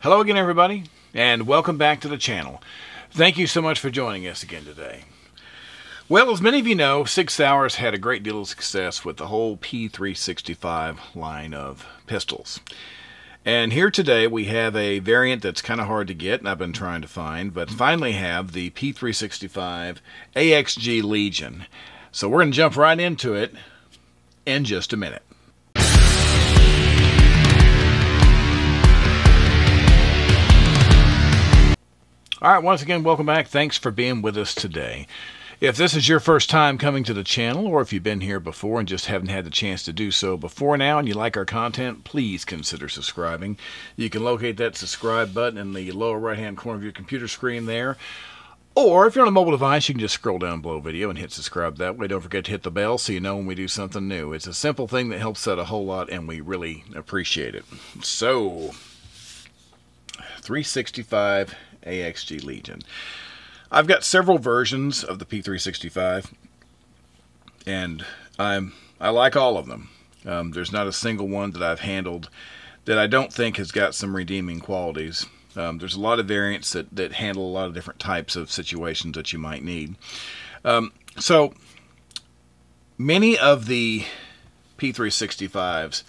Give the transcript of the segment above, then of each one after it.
Hello again, everybody, and welcome back to the channel. Thank you so much for joining us again today. Well, as many of you know, Sig Sauer's had a great deal of success with the whole P365 line of pistols. And here today we have a variant that's kind of hard to get, and I've been trying to find, but finally have the P365 Axg Legion. So we're going to jump right into it in just a minute. Alright, once again, welcome back. Thanks for being with us today. If this is your first time coming to the channel, or if you've been here before and just haven't had the chance to do so before now and you like our content, please consider subscribing. You can locate that subscribe button in the lower right hand corner of your computer screen there. Or if you're on a mobile device, you can just scroll down below video and hit subscribe that way. Don't forget to hit the bell so you know when we do something new. It's a simple thing that helps out a whole lot, and we really appreciate it. So, 365 Axg Legion. I've got several versions of the P365, and I like all of them. There's not a single one that I've handled that I don't think has got some redeeming qualities. There's a lot of variants that handle a lot of different types of situations that you might need. So many of the P365s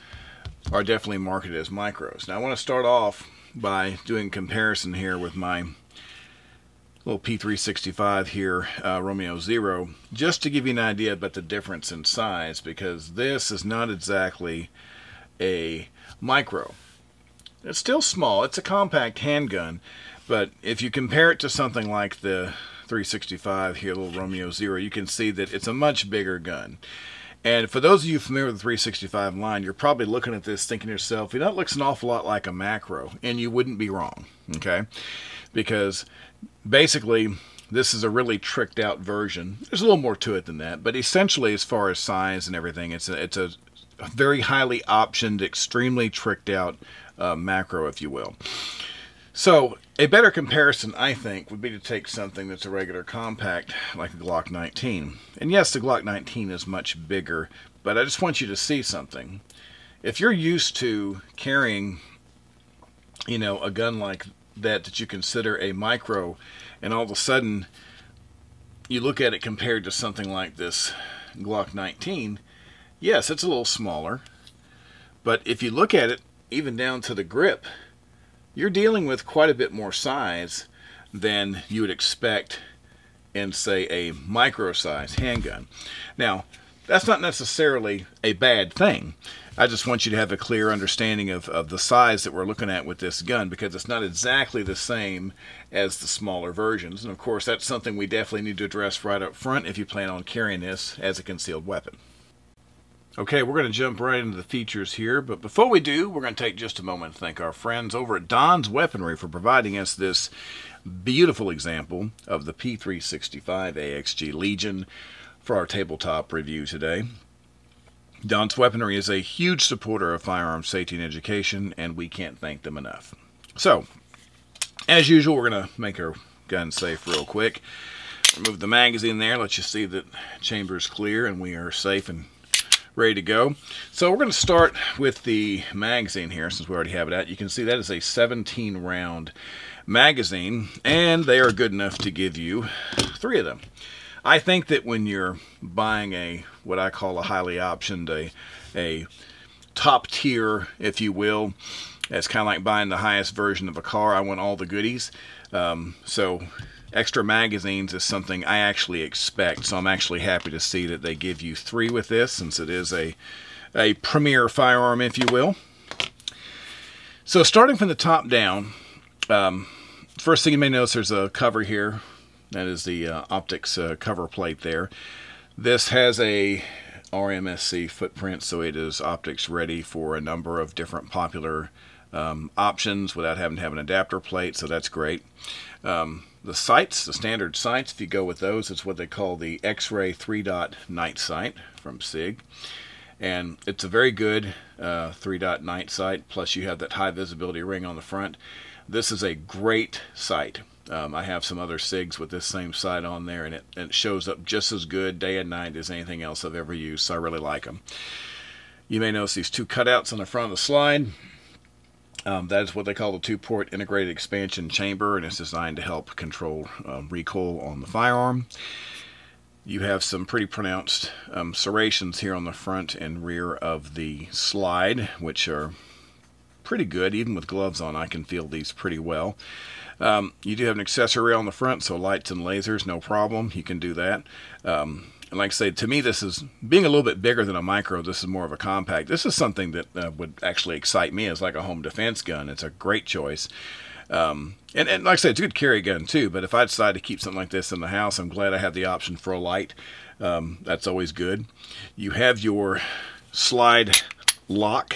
are definitely marketed as micros. Now I want to start off by doing a comparison here with my little P365 here, Romeo 0, just to give you an idea about the difference in size, because this is not exactly a micro. It's still small. It's a compact handgun, but if you compare it to something like the 365 here, little Romeo 0, you can see that it's a much bigger gun. And for those of you familiar with the 365 line, you're probably looking at this thinking to yourself, you know, it looks an awful lot like a macro, and you wouldn't be wrong, okay? Because basically, this is a really tricked out version. There's a little more to it than that, but essentially, as far as size and everything, it's a very highly optioned, extremely tricked out macro, if you will. So, a better comparison, I think, would be to take something that's a regular compact, like a Glock 19. And yes, the Glock 19 is much bigger, but I just want you to see something. If you're used to carrying, you know, a gun like that you consider a micro, and all of a sudden you look at it compared to something like this Glock 19, yes, it's a little smaller, but if you look at it, even down to the grip, you're dealing with quite a bit more size than you would expect in, say, a micro size handgun. Now, that's not necessarily a bad thing. I just want you to have a clear understanding of the size that we're looking at with this gun, because it's not exactly the same as the smaller versions. And of course, that's something we definitely need to address right up front if you plan on carrying this as a concealed weapon. Okay, we're going to jump right into the features here, but before we do, we're going to take just a moment to thank our friends over at Don's Weaponry for providing us this beautiful example of the P365 Axg Legion for our tabletop review today. Don's Weaponry is a huge supporter of firearms safety and education, and we can't thank them enough. So, as usual, we're going to make our gun safe real quick. Remove the magazine there, let you see that chamber is clear and we are safe and ready to go. So we're going to start with the magazine here, since we already have it out. You can see that is a 17 round magazine, and they are good enough to give you 3 of them. I think that when you're buying a, what I call a highly optioned, a top tier, if you will, it's kind of like buying the highest version of a car. I want all the goodies. So extra magazines is something I actually expect, so I'm actually happy to see that they give you 3 with this, since it is a premier firearm, if you will. So starting from the top down, first thing you may notice, there's a cover here. That is the optics cover plate there. This has a RMSC footprint, so it is optics ready for a number of different popular options without having to have an adapter plate, so that's great. The sights, the standard sights, if you go with those, it's what they call the X-ray 3-dot night sight from Sig. And it's a very good 3-dot night sight, plus you have that high visibility ring on the front. This is a great sight. I have some other SIGs with this same sight on there, and it shows up just as good day and night as anything else I've ever used, so I really like them. You may notice these 2 cutouts on the front of the slide. That is what they call the 2-port integrated expansion chamber, and it's designed to help control recoil on the firearm. You have some pretty pronounced serrations here on the front and rear of the slide, which are pretty good. Even with gloves on, I can feel these pretty well. You do have an accessory rail on the front, so lights and lasers, no problem. You can do that. And like I say, to me, this is, being a little bit bigger than a micro, this is more of a compact. This is something that would actually excite me as like a home defense gun. It's a great choice. And like I said, it's a good carry gun too, but if I decide to keep something like this in the house, I'm glad I have the option for a light. That's always good. You have your slide lock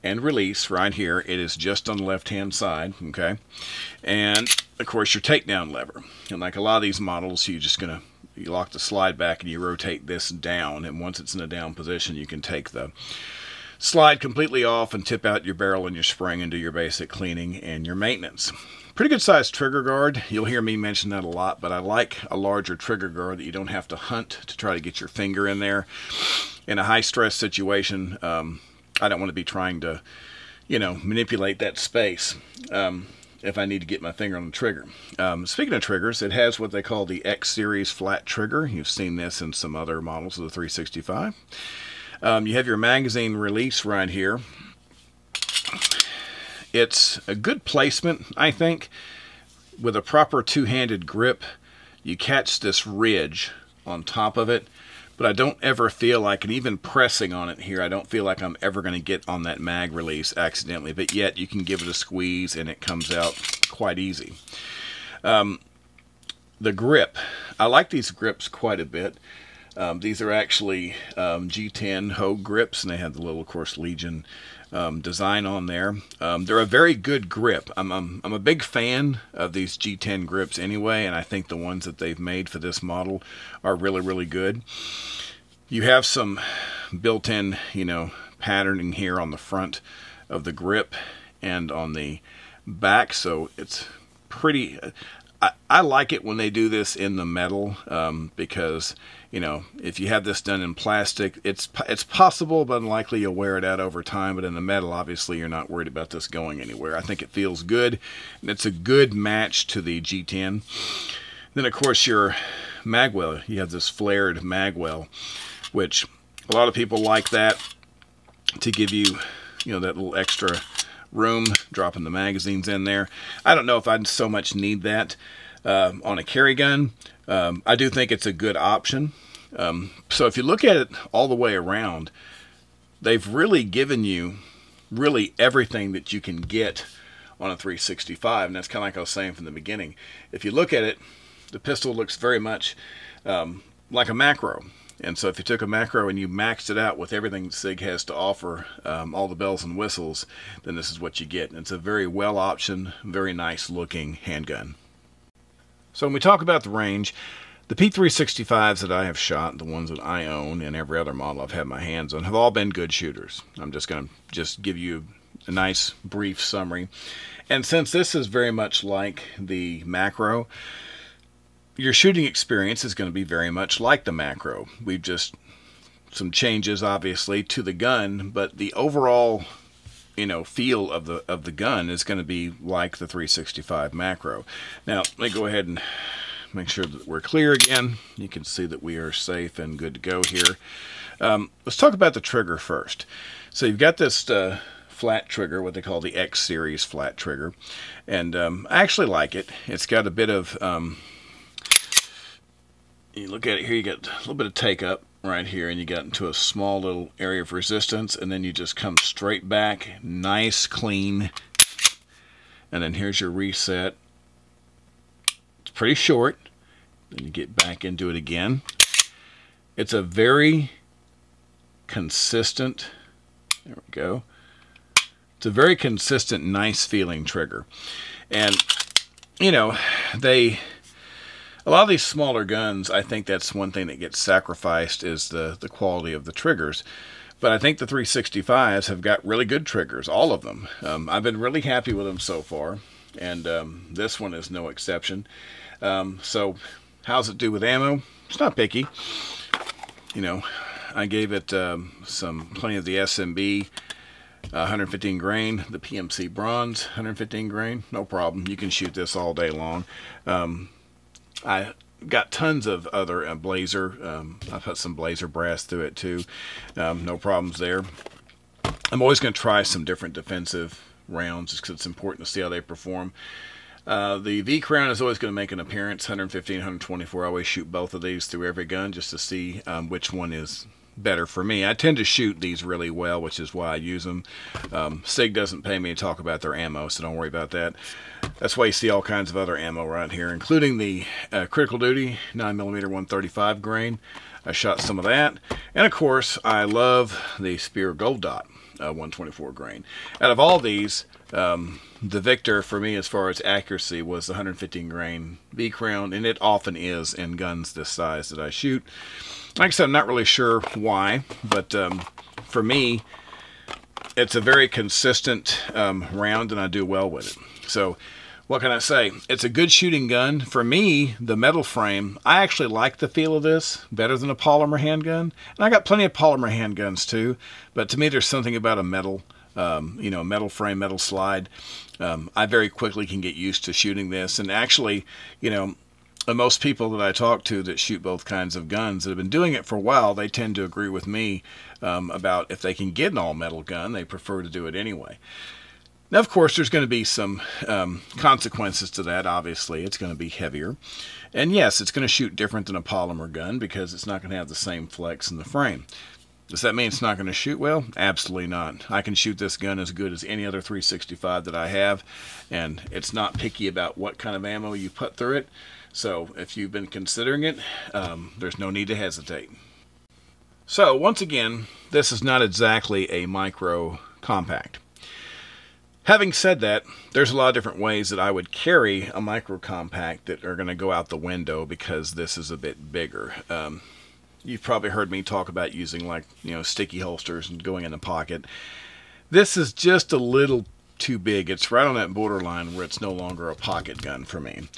and release right here. It is just on the left-hand side, okay? And, of course, your takedown lever. And like a lot of these models, you're just going to, you lock the slide back and you rotate this down, and once it's in a down position, you can take the slide completely off and tip out your barrel and your spring and do your basic cleaning and your maintenance. Pretty good sized trigger guard. You'll hear me mention that a lot, but I like a larger trigger guard that you don't have to hunt to try to get your finger in there. In a high stress situation, I don't want to be trying to, you know, manipulate that space if I need to get my finger on the trigger. Speaking of triggers, it has what they call the X series flat trigger. You've seen this in some other models of the 365. You have your magazine release right here. It's a good placement, I think. With a proper two-handed grip, you catch this ridge on top of it, but I don't ever feel like, and even pressing on it here, I don't feel like I'm ever going to get on that mag release accidentally, but yet you can give it a squeeze and it comes out quite easy. The grip, I like these grips quite a bit. These are actually G10 Hogue grips, and they have the little, of course, Legion design on there. They're a very good grip. I'm a big fan of these G10 grips anyway, and I think the ones that they've made for this model are really, really good. You have some built-in, you know, patterning here on the front of the grip and on the back, so it's pretty... I like it when they do this in the metal because, you know, if you have this done in plastic, it's possible but unlikely you'll wear it out over time. But in the metal, obviously, you're not worried about this going anywhere. I think it feels good, and it's a good match to the G10. Then, of course, your magwell. You have this flared magwell, which a lot of people like that to give you, you know, that little extra room, dropping the magazines in there. I don't know if I'd so much need that on a carry gun. I do think it's a good option. So if you look at it all the way around, they've really given you really everything that you can get on a 365, and that's kind of like I was saying from the beginning. If you look at it, the pistol looks very much like a macro. And so if you took a macro and you maxed it out with everything Sig has to offer, all the bells and whistles, then this is what you get. And it's a very well optioned, very nice looking handgun. So when we talk about the range, the P365s that I have shot, the ones that I own, and every other model I've had my hands on, have all been good shooters. I'm just going to give you a nice brief summary. And since this is very much like the macro, your shooting experience is going to be very much like the macro. We've just some changes obviously to the gun, but the overall, you know, feel of the gun is going to be like the 365 macro. Now let me go ahead and make sure that we're clear again. You can see that we are safe and good to go here. Let's talk about the trigger first. So you've got this flat trigger, what they call the X series flat trigger, and I actually like it. It's got a bit of you look at it here, you get a little bit of take up right here, and you get into a small little area of resistance, and then you just come straight back, nice, clean, and then here's your reset. It's pretty short. Then you get back into it again. It's a very consistent, there we go. It's a very consistent, nice feeling trigger. And, you know, a lot of these smaller guns, I think that's one thing that gets sacrificed is the quality of the triggers. But I think the 365s have got really good triggers, all of them. I've been really happy with them so far, and this one is no exception. So how's it do with ammo? It's not picky. You know, I gave it plenty of the SMB 115 grain, the PMC bronze, 115 grain, no problem. You can shoot this all day long. I got tons of other blazer. I put some blazer brass through it too. No problems there. I'm always going to try some different defensive rounds just because it's important to see how they perform. The V Crown is always going to make an appearance, 115, 124. I always shoot both of these through every gun just to see which one is better for me. I tend to shoot these really well, which is why I use them. Sig doesn't pay me to talk about their ammo, so don't worry about that. That's why you see all kinds of other ammo right here, including the Critical Duty 9mm 135 grain. I shot some of that. And of course, I love the Spear Gold Dot 124 grain. Out of all these, the victor for me as far as accuracy was the 115 grain V Crown, and it often is in guns this size that I shoot. Like I said, I'm not really sure why, but for me, it's a very consistent round, and I do well with it. So what can I say? It's a good shooting gun. For me, the metal frame, I actually like the feel of this better than a polymer handgun. And I got plenty of polymer handguns too, but to me there's something about a metal, metal frame, metal slide. I very quickly can get used to shooting this. And actually, most people that I talk to that shoot both kinds of guns that have been doing it for a while, they tend to agree with me about if they can get an all-metal gun, they prefer to do it anyway. Now, of course, there's going to be some consequences to that. Obviously, it's going to be heavier. And yes, it's going to shoot different than a polymer gun because it's not going to have the same flex in the frame. Does that mean it's not going to shoot well? Absolutely not. I can shoot this gun as good as any other 365 that I have, and it's not picky about what kind of ammo you put through it. So if you've been considering it, there's no need to hesitate. So once again, this is not exactly a micro compact. Having said that, there's a lot of different ways that I would carry a micro compact that are going to go out the window because this is a bit bigger. You've probably heard me talk about using sticky holsters and going in the pocket. This is just a little too big. It's right on that borderline where it's no longer a pocket gun for me.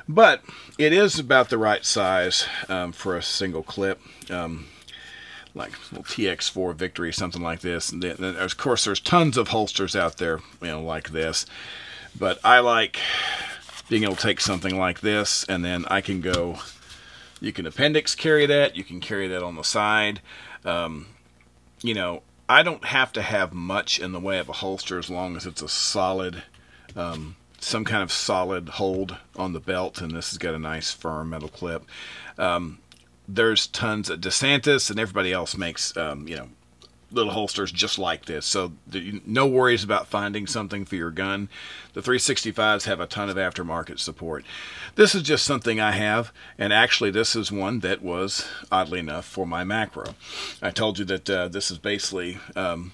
But it is about the right size for a single clip. Like a little TX4 Victory, something like this. And then, of course, there's tons of holsters out there, like this. But I like being able to take something like this, and then I can go. You can appendix carry that. You can carry that on the side. I don't have to have much in the way of a holster as long as it's a solid, some kind of solid hold on the belt. And this has got a nice firm metal clip. There's tons of DeSantis and everybody else makes, little holsters just like this. So no worries about finding something for your gun. The 365s have a ton of aftermarket support. This is just something I have, and actually this is one that was, oddly enough, for my macro. I told you that this is basically,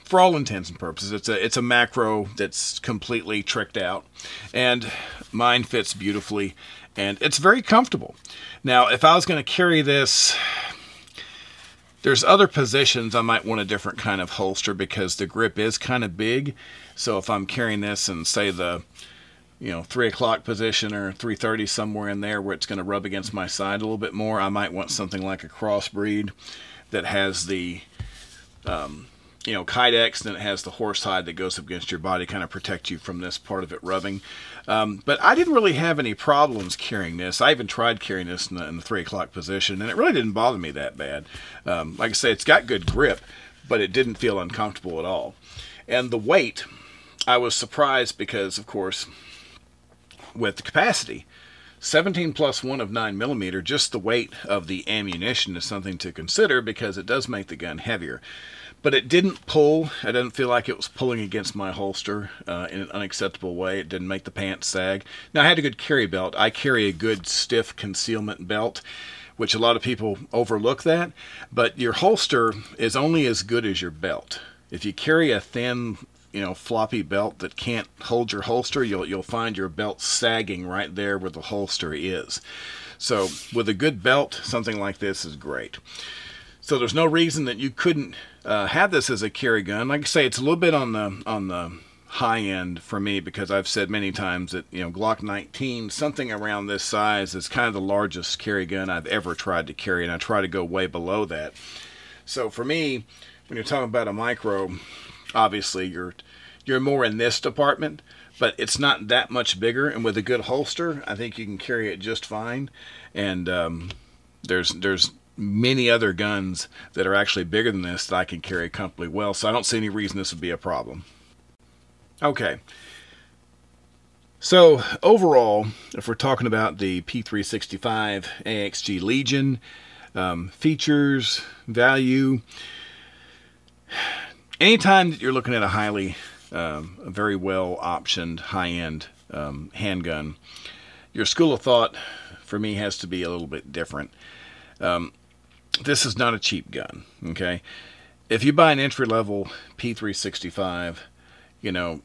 for all intents and purposes, it's a macro that's completely tricked out, and mine fits beautifully, and it's very comfortable. Now, if I was going to carry this, there's other positions I might want a different kind of holster because the grip is kind of big. So if I'm carrying this in, say, the 3 o'clock position or 3:30, somewhere in there where it's going to rub against my side a little bit more, I might want something like a crossbreed that has the Kydex, and it has the horsehide that goes up against your body, kind of protect you from this part of it rubbing. But I didn't really have any problems carrying this. I even tried carrying this in the 3 o'clock position, and it really didn't bother me that bad. Like I say, it's got good grip, but it didn't feel uncomfortable at all. And the weight, I was surprised because, of course, with the capacity, 17 plus 1 of 9mm, just the weight of the ammunition is something to consider because it does make the gun heavier. But it didn't pull. I didn't feel like it was pulling against my holster in an unacceptable way. It didn't make the pants sag. Now, I had a good carry belt. I carry a good stiff concealment belt, which a lot of people overlook that. But your holster is only as good as your belt. If you carry a thin, floppy belt that can't hold your holster, you'll find your belt sagging right there where the holster is. So with a good belt, something like this is great. So there's no reason that you couldn't have this as a carry gun. Like I say, it's a little bit on the high end for me because I've said many times that Glock 19, something around this size, is kind of the largest carry gun I've ever tried to carry, and I try to go way below that. So for me, when you're talking about a micro, obviously you're more in this department, but it's not that much bigger. And with a good holster, I think you can carry it just fine. And there's many other guns that are actually bigger than this that I can carry comfortably well. So I don't see any reason this would be a problem. Okay. So overall, if we're talking about the P365 Axg Legion, features, value, anytime that you're looking at a very well optioned high-end handgun, your school of thought for me has to be a little bit different. This is not a cheap gun, okay? If you buy an entry-level P365, you know,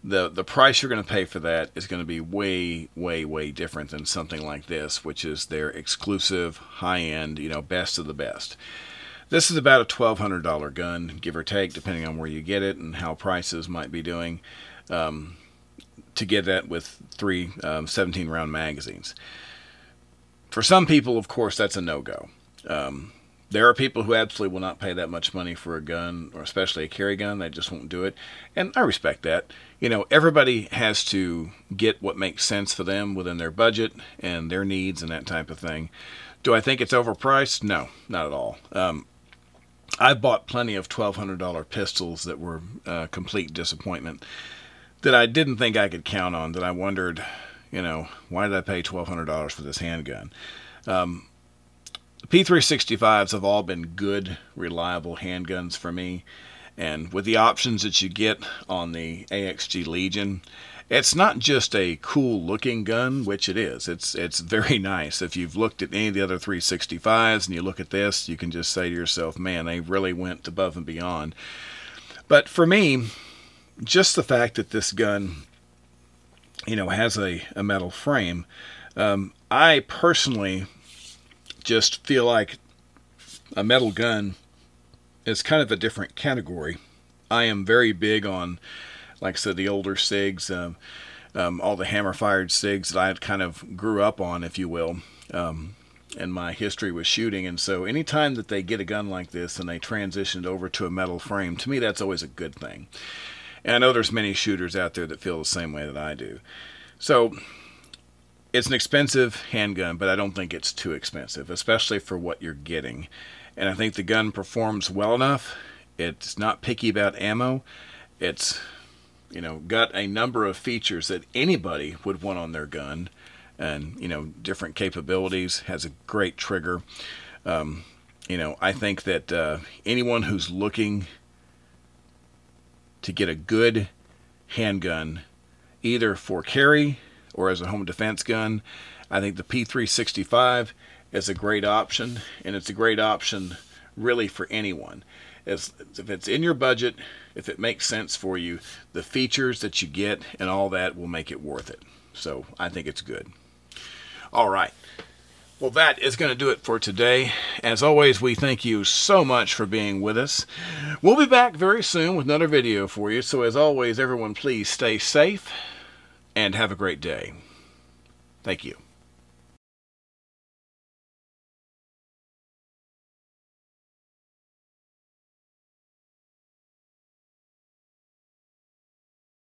the price you're going to pay for that is going to be way, way, way different than something like this, which is their exclusive, high-end, you know, best of the best. This is about a $1,200 gun, give or take, depending on where you get it and how prices might be doing, to get that with three 17-round magazines. For some people, of course, that's a no-go. There are people who absolutely will not pay that much money for a gun, or especially a carry gun. They just won't do it. And I respect that. You know, everybody has to get what makes sense for them within their budget and their needs and that type of thing. Do I think it's overpriced? No, not at all. I've bought plenty of $1,200 pistols that were complete disappointment, that I didn't think I could count on, that I wondered, you know, why did I pay $1,200 for this handgun? P365s have all been good, reliable handguns for me, and with the options that you get on the Axg Legion, it's not just a cool looking gun, which it is. It's very nice. If you've looked at any of the other 365s and you look at this, you can just say to yourself, man, they really went above and beyond. But for me, just the fact that this gun, you know, has a metal frame, I personally just feel like a metal gun is kind of a different category. I am very big on, like I said, the older SIGs, all the hammer-fired SIGs that I kind of grew up on, if you will, and my history with shooting. And so anytime that they get a gun like this and they transition it over to a metal frame, to me that's always a good thing. And I know there's many shooters out there that feel the same way that I do. So it's an expensive handgun, but I don't think it's too expensive, especially for what you're getting. And I think the gun performs well enough. It's not picky about ammo. It's, you know, got a number of features that anybody would want on their gun, and, you know, different capabilities. Has a great trigger. You know, I think that anyone who's looking to get a good handgun, either for carry or as a home defense gun, I think the P365 is a great option, and it's a great option really for anyone. If it's in your budget, if it makes sense for you, the features that you get and all that will make it worth it. So I think it's good. All right. Well, that is going to do it for today. As always, we thank you so much for being with us. We'll be back very soon with another video for you. So as always, everyone, please stay safe and have a great day. Thank you.